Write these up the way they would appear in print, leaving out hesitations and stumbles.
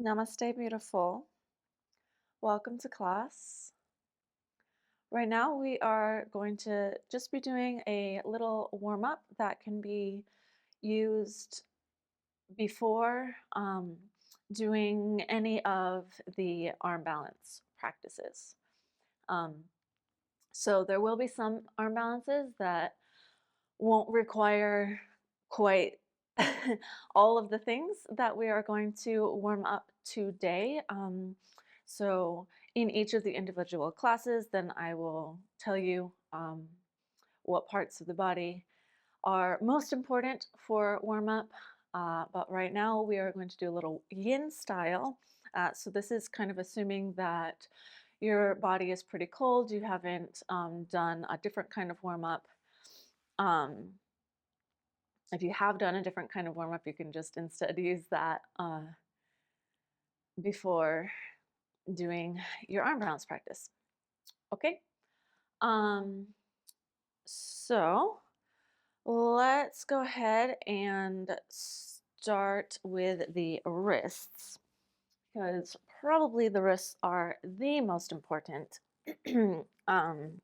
Namaste, beautiful. Welcome to class. Right now, we are going to just be doing a little warm up that can be used before doing any of the arm balance practices. Um, so, there will be some arm balances that won't require quite all of the things that we are going to warm up today. So in each of the individual classes, then I will tell you what parts of the body are most important for warm up. But right now we are going to do a little yin style. So this is kind of assuming that your body is pretty cold, you haven't done a different kind of warm up. Um, if you have done a different kind of warm up, you can just instead use that before doing your arm balance practice. Okay? Um, so let's go ahead and start with the wrists because probably the wrists are the most important um,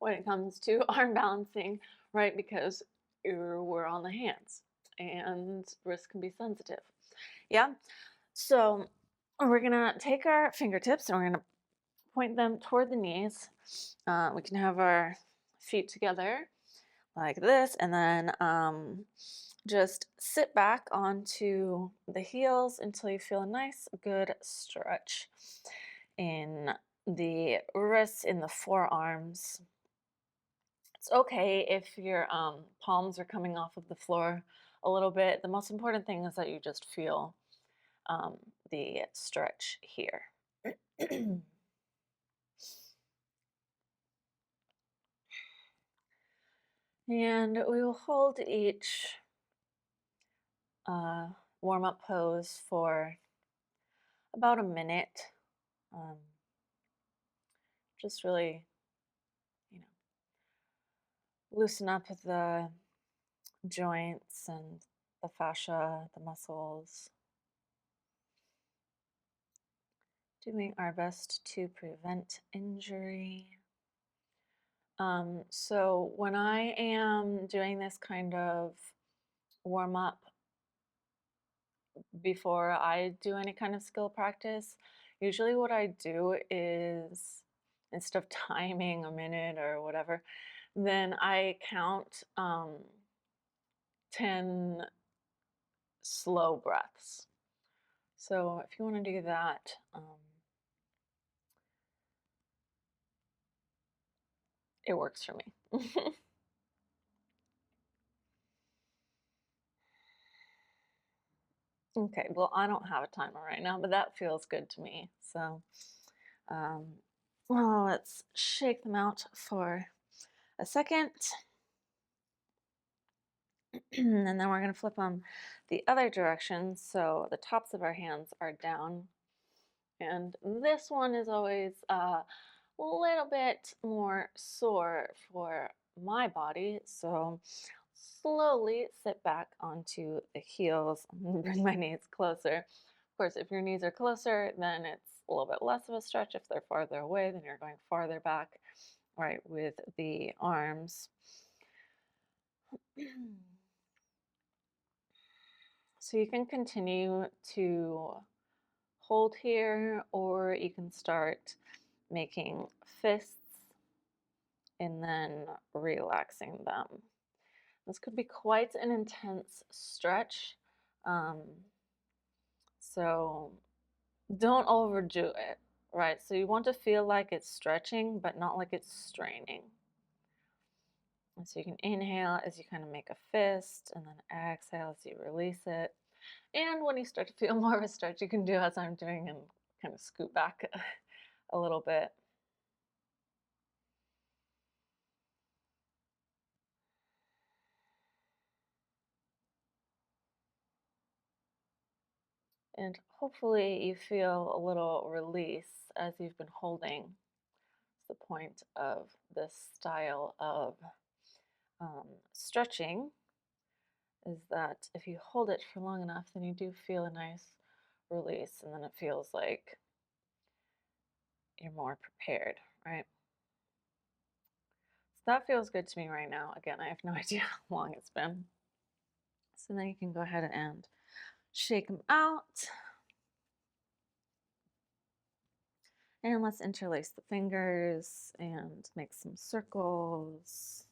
when it comes to arm balancing, right? Because we're on the hands and wrists can be sensitive. Yeah. So we're gonna take our fingertips and we're gonna point them toward the knees. We can have our feet together like this, and then just sit back onto the heels until you feel a nice, good stretch in the wrists, in the forearms. It's okay if your palms are coming off of the floor a little bit. The most important thing is that you just feel um, the stretch here. And we will hold each warm-up pose for about a minute. Um, just really, you know, loosen up the joints and the fascia, the muscles. Doing our best to prevent injury. So when I am doing this kind of warm up before I do any kind of skill practice, usually what I do is instead of timing a minute or whatever, then I count 10 slow breaths. So if you want to do that, it works for me. Okay, well, I don't have a timer right now, but that feels good to me. So, um, well, let's shake them out for a second. And then we're going to flip them the other direction. So the tops of our hands are down. And this one is always a little bit more sore for my body. So slowly sit back onto the heels and bring my knees closer. Of course, if your knees are closer, then it's a little bit less of a stretch. If they're farther away, then you're going farther back, right, with the arms. So you can continue to hold here, or you can start making fists and then relaxing them. This could be quite an intense stretch. Um, so don't overdo it, right? So you want to feel like it's stretching, but not like it's straining. And so you can inhale as you kind of make a fist, and then exhale as you release it. And when you start to feel more of a stretch, you can do as I'm doing and kind of scoot back a little bit. And hopefully you feel a little release as you've been holding. It's the point of this style of stretching is that if you hold it for long enough, then you do feel a nice release, and then it feels like you're more prepared, right? So that feels good to me right now. Again, I have no idea how long it's been. So then you can go ahead and shake them out. And let's interlace the fingers and make some circles.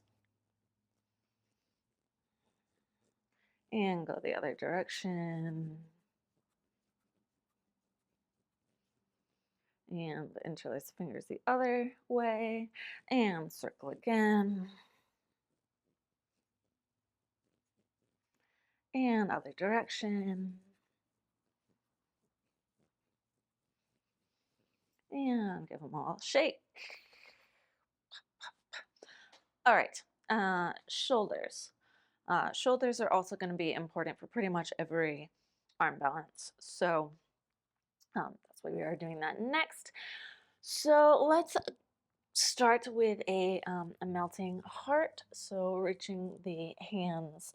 And go the other direction. And interlace the fingers the other way. And circle again. And other direction. And give them all a shake. All right, shoulders. Shoulders are also going to be important for pretty much every arm balance. So that's why we are doing that next. So let's start with a melting heart. So reaching the hands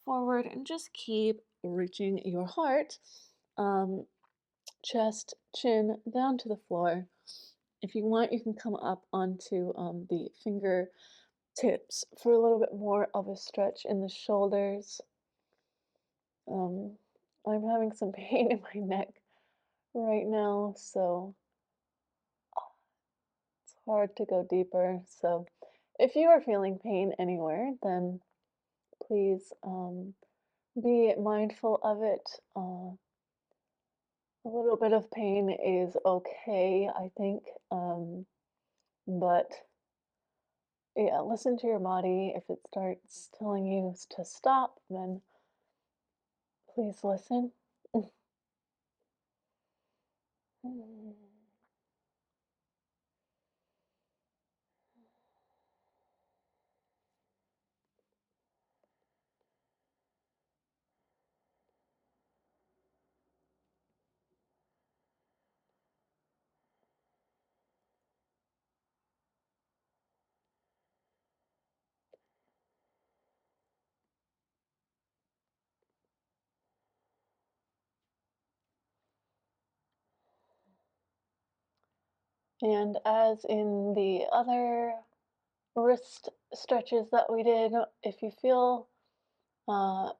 forward and just keep reaching your heart, chest, chin down to the floor. If you want, you can come up onto the finger tips for a little bit more of a stretch in the shoulders. Um, I'm having some pain in my neck right now, so it's hard to go deeper. So if you are feeling pain anywhere, then please be mindful of it. A little bit of pain is okay, I think, but yeah, listen to your body. If it starts telling you to stop, then please listen. And as in the other wrist stretches that we did, if you feel uh,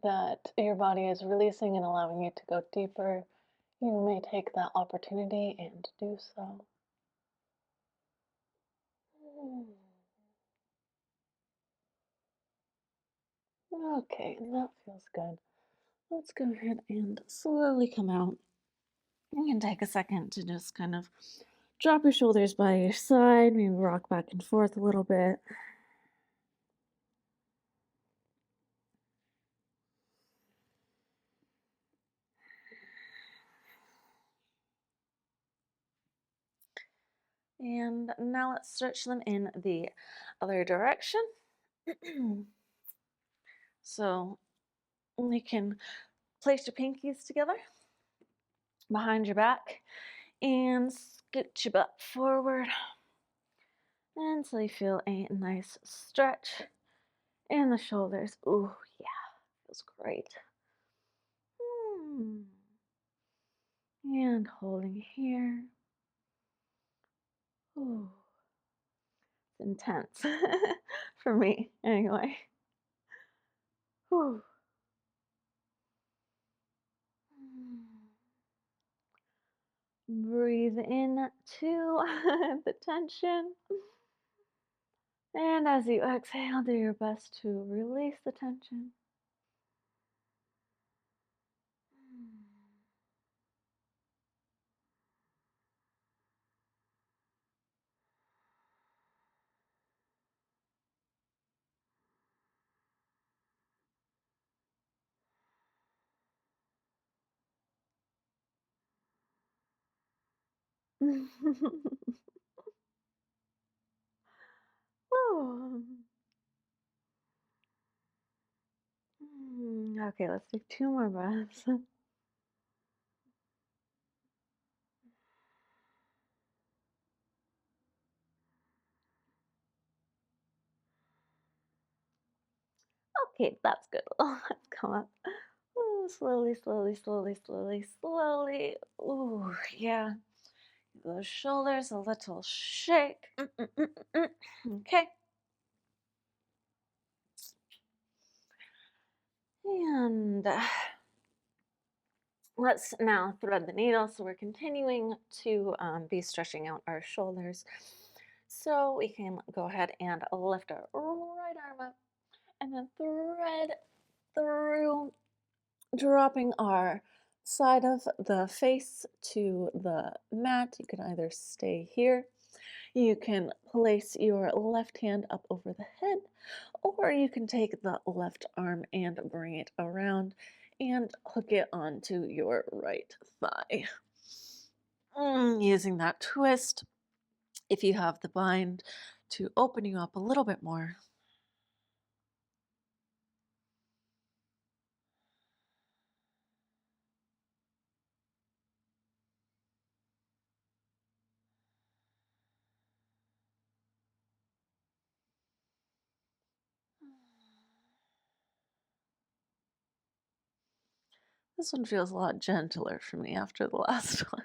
that your body is releasing and allowing you to go deeper, you may take that opportunity and do so. Okay, and that feels good. Let's go ahead and slowly come out. You can take a second to just kind of drop your shoulders by your side, maybe rock back and forth a little bit. And now let's stretch them in the other direction. So you can place your pinkies together behind your back and scoot your butt forward until you feel a nice stretch in the shoulders. Ooh, yeah, feels great. And holding here. Ooh, it's intense for me anyway. Whew. Breathe in to the tension. And as you exhale, do your best to release the tension. Whew. Okay, let's take 2 more breaths. Okay, that's good. Let's come up. Slowly, slowly, slowly, slowly, slowly. Ooh, yeah. Those shoulders a little shake. Okay. And let's now thread the needle. So we're continuing to be stretching out our shoulders. So we can go ahead and lift our right arm up and then thread through, dropping our side of the face to the mat. You can either stay here, you can place your left hand up over the head, or you can take the left arm and bring it around and hook it onto your right thigh. Using that twist, if you have the bind, to open you up a little bit more. This one feels a lot gentler for me after the last one.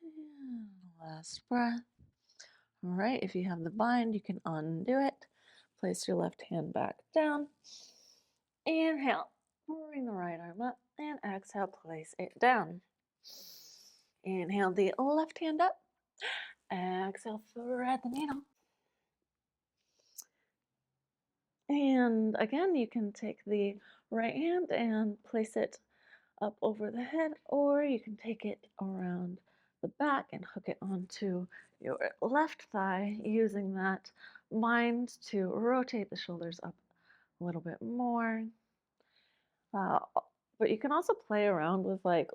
And last breath. All right, if you have the bind, you can undo it. Place your left hand back down. Inhale, bring the right arm up, and exhale, place it down. Inhale the left hand up. Exhale, thread the needle. And again, you can take the right hand and place it up over the head, or you can take it around the back and hook it onto your left thigh, using that bind to rotate the shoulders up a little bit more. Uh, but you can also play around with like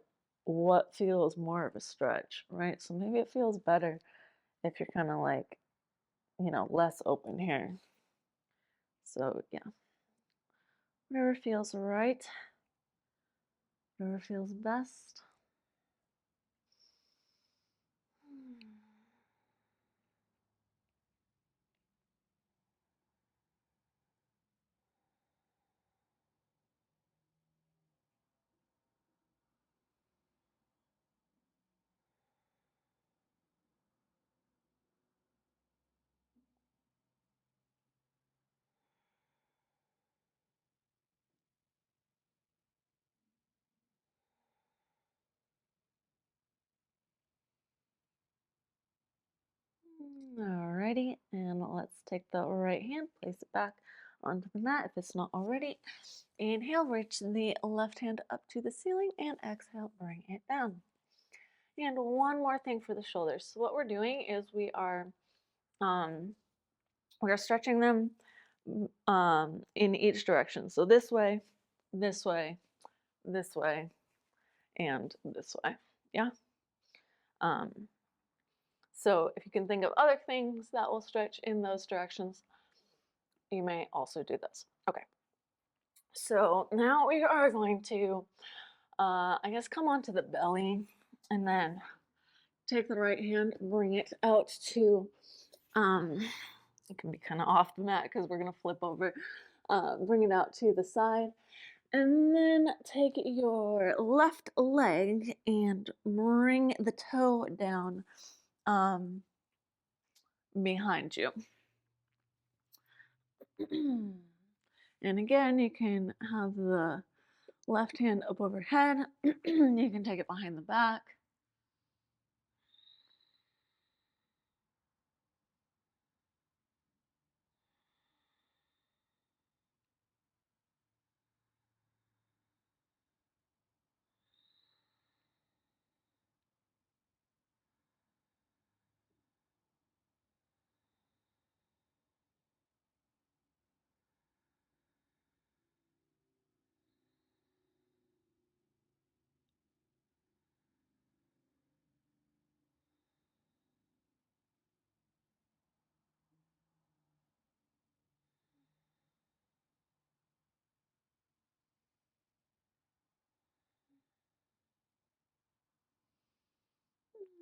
what feels more of a stretch, right? So maybe it feels better if you're kind of like, less open here. So yeah, whatever feels right, whatever feels best. Alrighty, and let's take the right hand, place it back onto the mat if it's not already. Inhale, reach the left hand up to the ceiling, and exhale, bring it down. And one more thing for the shoulders. So what we're doing is um, we are stretching them in each direction. So this way, this way, this way, and this way. Yeah. Um, so if you can think of other things that will stretch in those directions, you may also do this. Okay. So now we are going to, I guess, come onto the belly, and then take the right hand, bring it out to, it can be kind of off the mat because we're going to flip over. Bring it out to the side. And then take your left leg and bring the toe down behind you. And again, you can have the left hand up overhead. You can take it behind the back.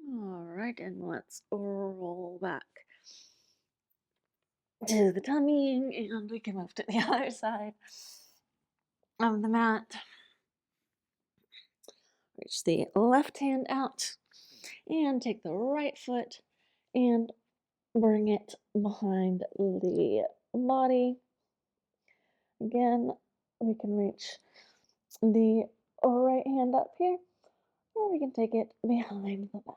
All right, and let's roll back to the tummy, and we can move to the other side of the mat. Reach the left hand out and take the right foot and bring it behind the body. Again, we can reach the right hand up here, or we can take it behind the back.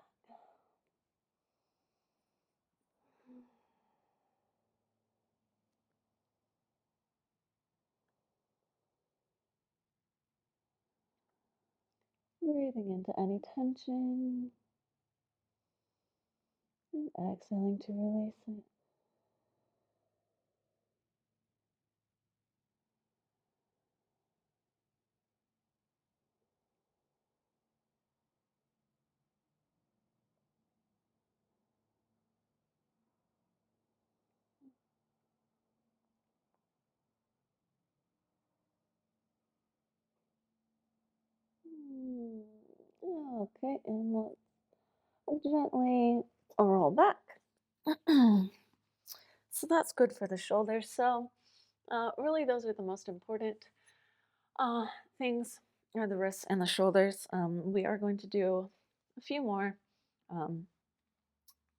Breathing into any tension and exhaling to release it. Okay, and let's gently roll back. So that's good for the shoulders. So really, those are the most important uh, things are the wrists and the shoulders. We are going to do a few more. Um,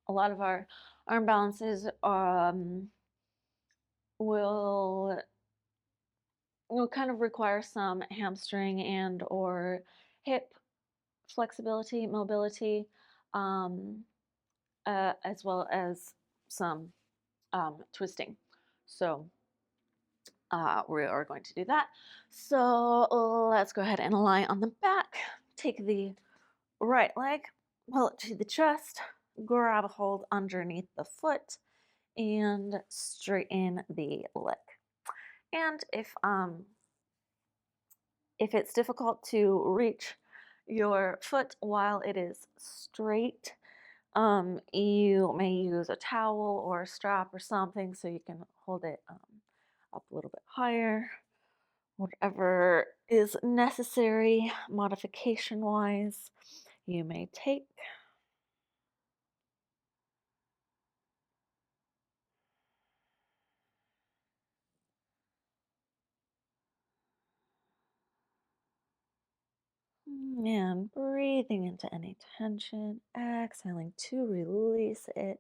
a lot of our arm balances will kind of require some hamstring and or hip flexibility, mobility, um, as well as some twisting. So we are going to do that. So let's go ahead and lie on the back. Take the right leg, pull it to the chest, grab a hold underneath the foot, and straighten the leg. And if it's difficult to reach your foot while it is straight, you may use a towel or a strap or something so you can hold it up a little bit higher. Whatever is necessary modification wise, you may take. And breathing into any tension, exhaling to release it.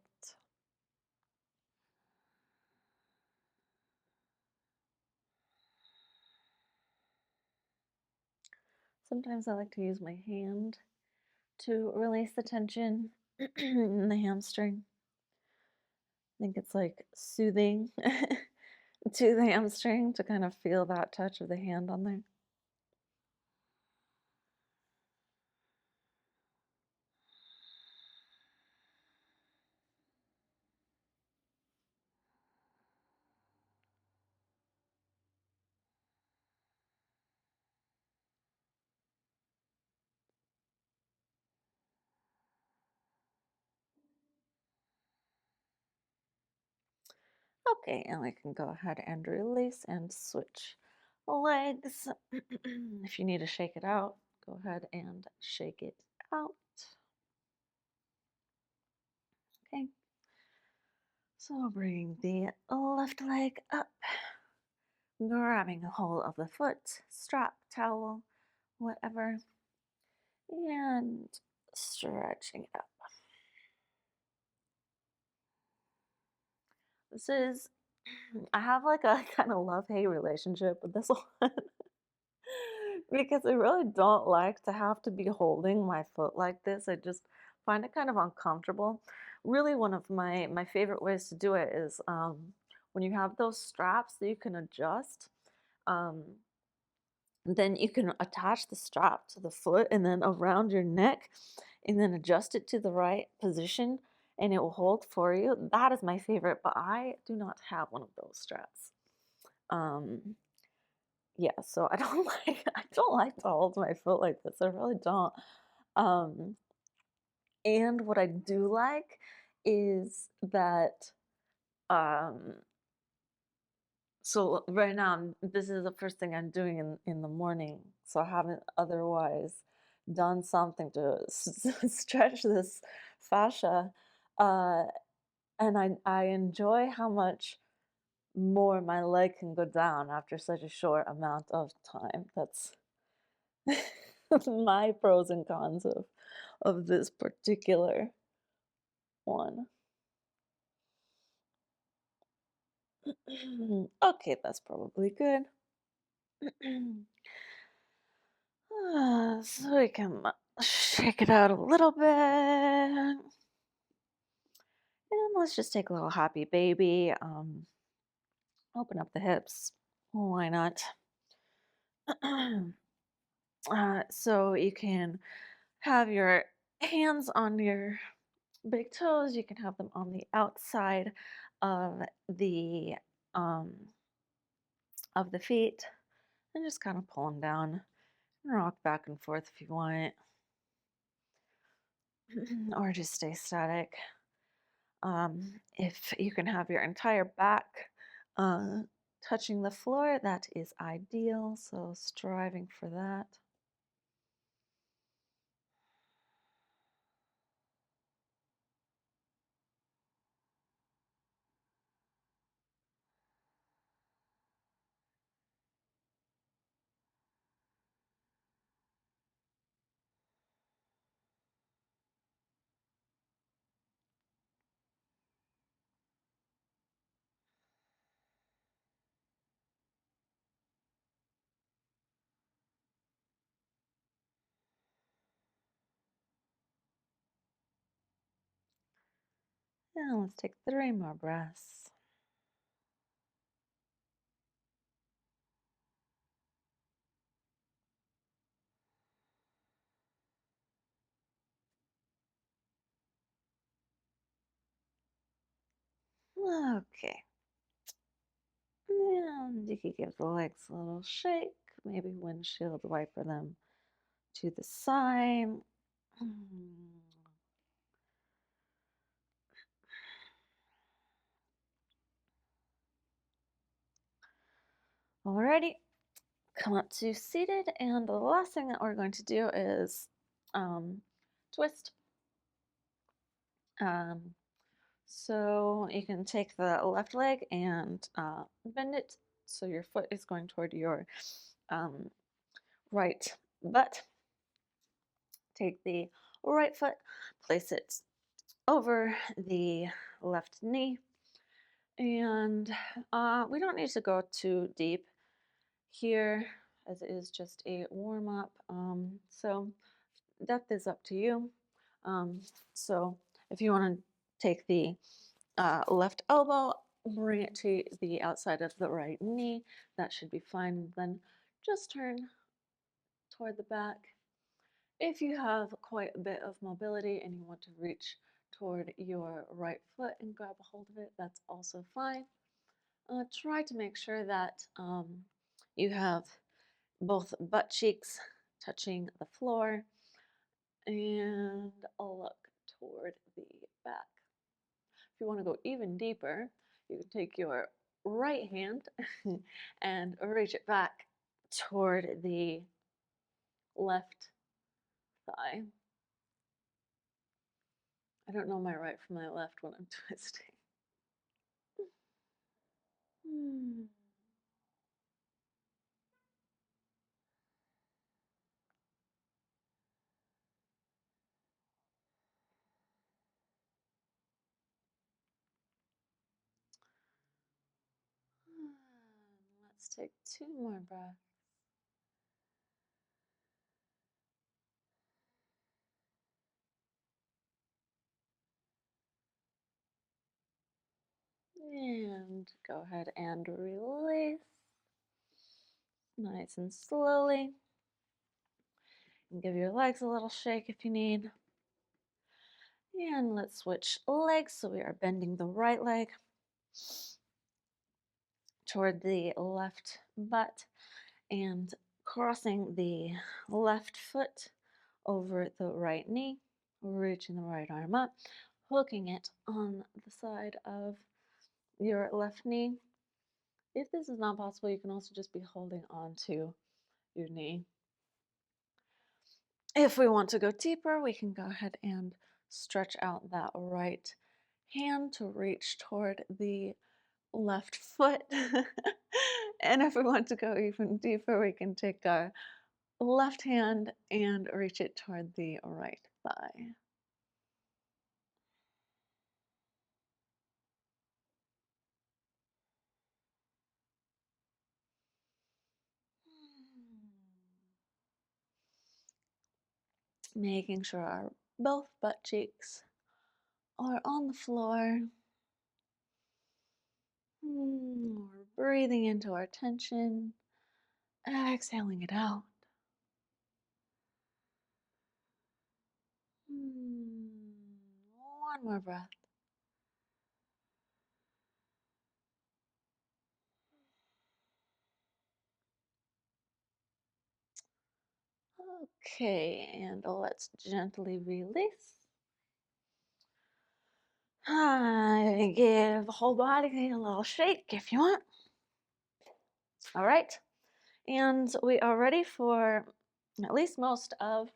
Sometimes I like to use my hand to release the tension in the hamstring. I think it's like soothing to the hamstring to kind of feel that touch of the hand on there. Okay, and we can go ahead and release and switch legs. If you need to shake it out, go ahead and shake it out. Okay, so bringing the left leg up, grabbing a hold of the foot, strap, towel, whatever, and stretching up. This is, I have like a kind of love-hate relationship with this one because I really don't like to have to be holding my foot like this. I just find it kind of uncomfortable. Really, one of my favorite ways to do it is when you have those straps that you can adjust. Um, then you can attach the strap to the foot and then around your neck and then adjust it to the right position and it will hold for you. That is my favorite, but I do not have one of those straps. Um, yeah, so I don't like to hold my foot like this. I really don't. Um, and what I do like is that um, so right now, this is the first thing I'm doing in the morning. So I haven't otherwise done something to stretch this fascia. Uh, and I enjoy how much more my leg can go down after such a short amount of time. That's my pros and cons of this particular one. Okay, that's probably good. So we can shake it out a little bit. And let's just take a little happy baby. Open up the hips. Why not? So you can have your hands on your big toes. You can have them on the outside of the um, feet, and just kind of pull them down and rock back and forth if you want, or just stay static. If you can have your entire back uh, touching the floor, that is ideal. So striving for that. Now let's take 3 more breaths. Okay. And you can give the legs a little shake, maybe windshield wiper them to the side. Alrighty, come up to seated, and the last thing that we're going to do is twist. Um, so you can take the left leg and bend it so your foot is going toward your um, right butt. Take the right foot, place it over the left knee, and we don't need to go too deep here as it is just a warm up. So depth is up to you. Um, so if you want to take the left elbow, bring it to the outside of the right knee, that should be fine. Then just turn toward the back. If you have quite a bit of mobility and you want to reach toward your right foot and grab a hold of it, that's also fine. Try to make sure that you have both butt cheeks touching the floor and a look toward the back. If you want to go even deeper, you can take your right hand and reach it back toward the left thigh. I don't know my right from my left when I'm twisting. Hmm. Let's take 2 more breaths. And go ahead and release. Nice and slowly. And give your legs a little shake if you need. And let's switch legs. So we are bending the right leg toward the left butt and crossing the left foot over the right knee, reaching the right arm up, hooking it on the side of your left knee. If this is not possible, you can also just be holding on to your knee. If we want to go deeper, we can go ahead and stretch out that right hand to reach toward the left foot. And if we want to go even deeper, we can take our left hand and reach it toward the right thigh. Making sure our both butt cheeks are on the floor. We're breathing into our tension, exhaling it out. One more breath. Okay, and let's gently release. Give the whole body a little shake if you want. All right, and we are ready for at least most of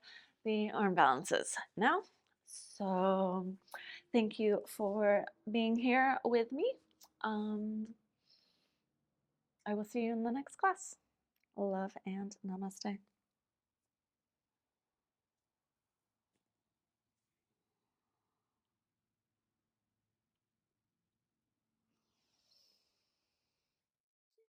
the arm balances now. So thank you for being here with me. I will see you in the next class. Love and namaste.